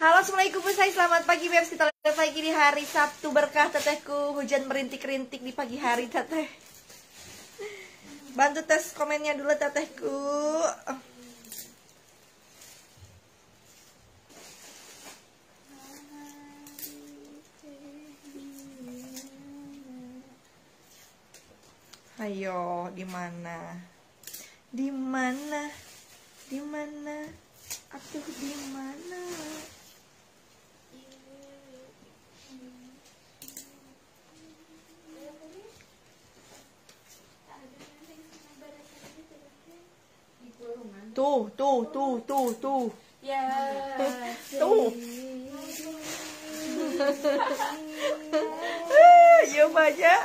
Halo, assalamualaikum bosai, selamat pagi Bebs. Kita lihat lagi di hari Sabtu berkah tetehku. Hujan merintik-rintik di pagi hari teteh. Bantu tes komennya dulu tetehku. Ayo, di mana? Di mana? Di mana? Atuh di mana? Tuh. Ya. Tuh. Ya baca.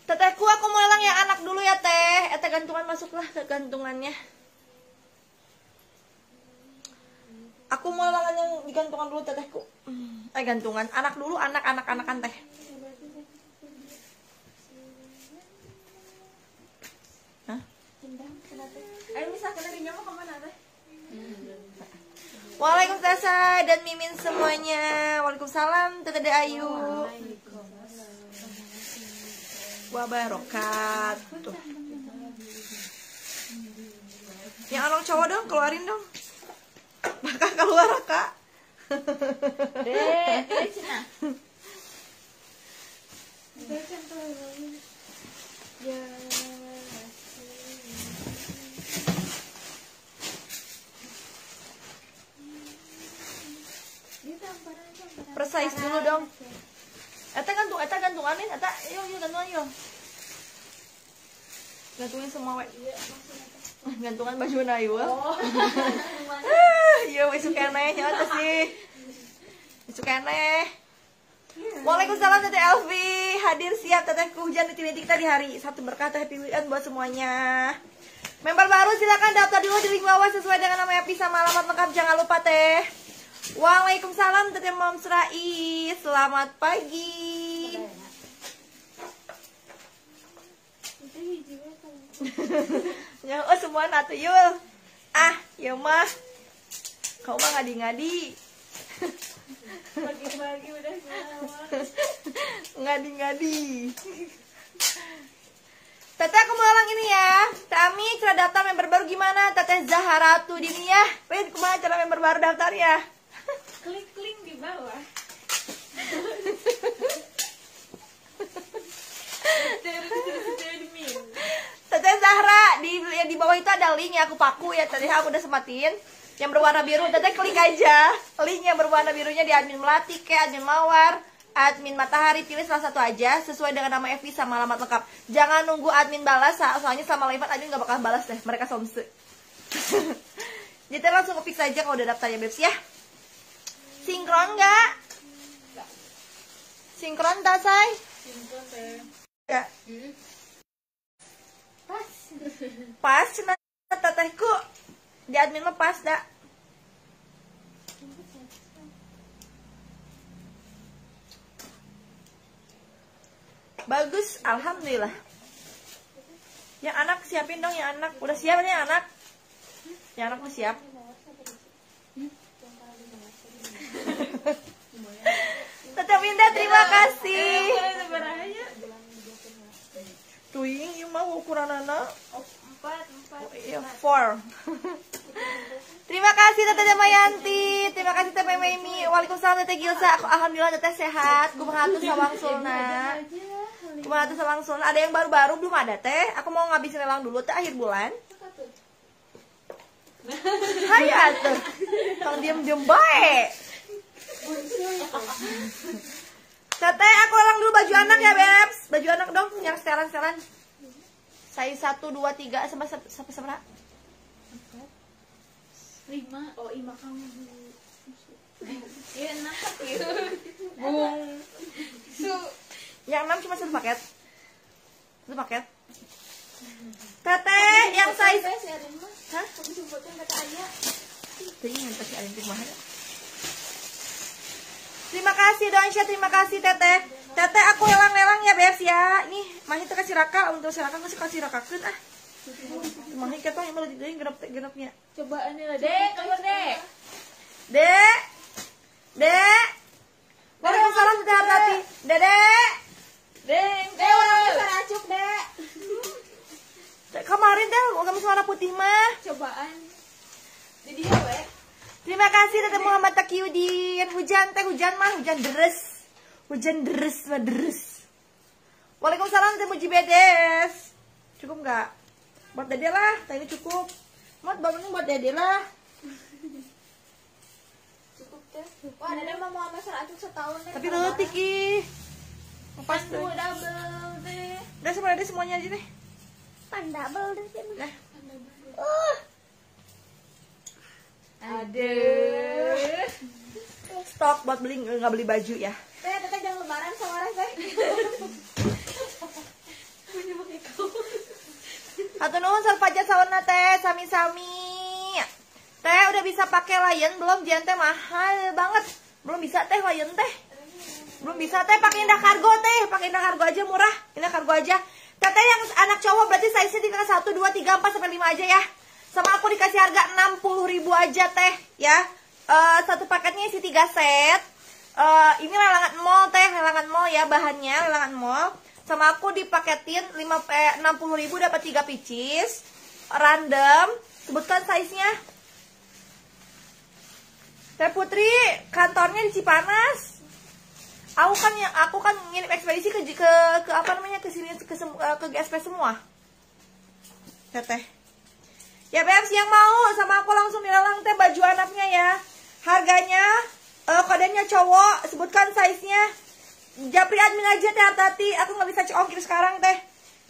Tetehku, aku mau lelang yang anak dulu ya teh. Gantungan masuklah ke gantungannya. Aku mau lelang yang digantungan dulu tetehku. Gantungan anak dulu, anak-anakan teh. Hah? Ayo misalkan dari nyawa kemana teh? Waalaikumsalam dan mimin semuanya. Waalaikumsalam teteh Ayu. Wabarakatuh. Yang anak cowok dong, keluarin dong. Maka keluar kak. Cina. Precise dulu dong. Eta gantunganin, yuk gantungan yuk. Gantungin semua we. Gantungan baju na yuk. Yo isu keneh nya atuh sih. Isu keneh. Waalaikumsalam Teteh Elvi, hadir siap tetehku. Hujan rintik kita di hari Sabtu berkah. Happy weekend buat semuanya. Member baru silakan daftar dulu di link bawah sesuai dengan nama Epi sama alamat lengkap, jangan lupa teh. Waalaikumsalam Teteh Moms Rais, selamat pagi. Ya, oh semua natu yul. Ya mah. Kau mah ngadi-ngadi. Pagi-pagi udah Ngadi-ngadi. Teteh aku mau ulang ini ya. Teh Ami, cara daftar member baru gimana? Teteh Zaharatu Diniyah. Wait, kemana cara member baru daftarnya? klik link di bawah. Teteh Zahra di bawah itu ada link ya, aku paku ya tadi aku udah sematin. Yang berwarna biru, teteh klik aja. Link yang berwarna birunya di admin Melati, kayak admin Mawar, admin Matahari, pilih salah satu aja sesuai dengan nama FB sama alamat lengkap. Jangan nunggu admin balas, soalnya sama live admin gak bakal balas deh, mereka somse. Jadi langsung kepik saja kalau udah daftar ya Bebs ya. Sinkron nggak? Sinkron tak say? Sinkron teh. Ya. Pas cina tetehku di admin mah pas dah. Bagus, alhamdulillah. Yang anak siapin dong, yang anak udah siap nih anak. Yang anak udah siap. Teteh Winda, terima kasih. Tuing, ini mah ukuran anak. 4. Terima kasih Teteh Damayanti. Terima kasih Teteh Memi. Waalaikumsalam Teteh Gilsa. Aku alhamdulillah Teteh sehat. Kumaha atuh sawangsulna. Kumaha atuh sawangsulna. Ada yang baru-baru belum ada Teh? Aku mau ngabisin lelang dulu Teh akhir bulan. Hai atuh. Tong diem-diem bae. Teteh, aku lelang dulu baju anak ya, Bebs. Baju anak dong, yang setelan-setelan. Size 1, 2, 3 sampai seberapa? 5. Oh, 5 kamu. Iya, 6. Yang 6 cuma satu paket. Satu paket. Teteh, yang size. Hah? Terima kasih Donsya, terima kasih Teteh. Teteh aku lelang-lelang ya Bebs ya. Ini Mahi teh kasih Raka, untuk si Raka nggak kasih Rakakeun ah. Mahi ketong yang meuli deui genep-genepnya. Cobaan lah, Dek, keluar, Dek. Dek. Dek. Waalaikumsalam Teh Hartati. Dedek. Dek, Dek, orang besar acuk, Dek. Dek, kemarin Dek, kamu warna putih mah. cobaan. Di dia, we. Terima kasih Teteh Muhammad Taqiyuddin. Hujan teh, hujan mah, hujan deres. Hujan deres mah deres. Waalaikumsalam Teh Muji Bedes. Cukup nggak? Buat Dede lah, teh ini cukup. Mat bangunin buat Dede lah. Cukup teh. Wah, Dede mah mau sama seracuk setahun deh. Tapi leutik ih. Pas Kan tuh. dua double deh. Udah sama Dede semuanya aja deh. Pandabel deh sih. Dah. Aduh. Stok buat beli nggak beli baju ya. Teh, Teteh jangan lebaran sama orang, Teh. Hatur nuhun sarpajat saurna teh, sami-sami. Teh udah bisa pakai Lion belum? Jian teh mahal banget. Belum bisa teh Lion teh. Belum bisa teh, pakai Indah Kargo teh. Pakai Indah Kargo aja murah. Indah Kargo aja. Teteh yang anak cowok berarti size-nya tinggal 1 2 3 4 sampai 5 aja ya. Sama aku dikasih harga 60.000 aja teh ya. Satu paketnya isi 3 set. Ini lelangan mall teh, lelangan mall ya bahannya, lelangan mall. Sama aku dipaketin 60.000 dapat 3 pieces. Random, sebutkan size-nya. Teh Putri, kantornya di Cipanas. Aku kan ngirim ekspedisi ke apa namanya ke sini ke GSP semua. Teteh. Ya Bebs yang mau sama aku langsung dilelang teh baju anaknya ya. Harganya kodenya cowok, sebutkan size-nya. Japri admin aja Teh Hartati, aku nggak bisa ongkir sekarang teh.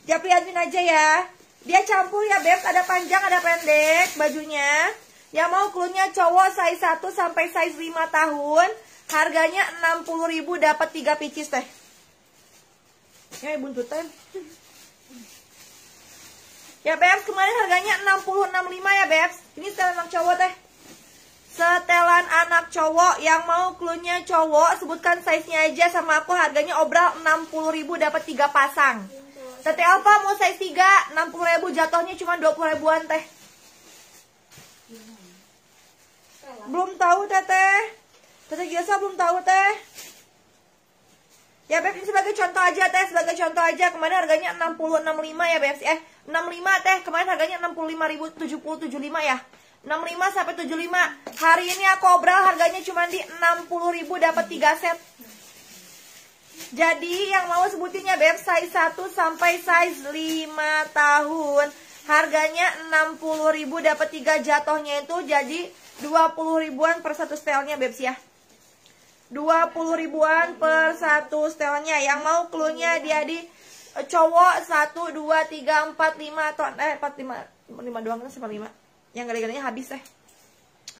Japri admin aja ya. Dia campur ya Bebs, ada panjang ada pendek bajunya. Yang mau klunya cowok size 1 sampai size 5 tahun. Harganya 60.000 dapat 3 pieces teh. Ya buntutan. Ya Bebs, kemarin harganya 60-65 ya Bebs. Ini setelan anak cowok teh. Setelan anak cowok yang mau klunya cowok, sebutkan size-nya aja sama aku. Harganya obral 60.000 dapat 3 pasang. Teteh Alfa mau size 3, 60.000 jatuhnya cuma 20 ribuan teh. Belum tahu Teteh. Teteh Giasa belum tahu teh. Ya Beb, ini sebagai contoh aja teh, sebagai contoh aja. Kemarin harganya 60-65 ya Beb. 65 teh, kemarin harganya 65.000 70-75 ya. 65 sampai 75. Hari ini aku obral harganya cuma di 60.000 dapat 3 set. Jadi yang mau sebutinnya Beb, size 1 sampai size 5 tahun. Harganya 60.000 dapat 3 jatuhnya itu jadi 20 ribuan per satu setelnya Bebs ya. 20 ribuan per satu setelnya. Yang mau klunya dia di cowok 1, 2, 3, 4, 5 atau 4, 5 doang kan sampai 5. Yang gede-gedenya habis teh.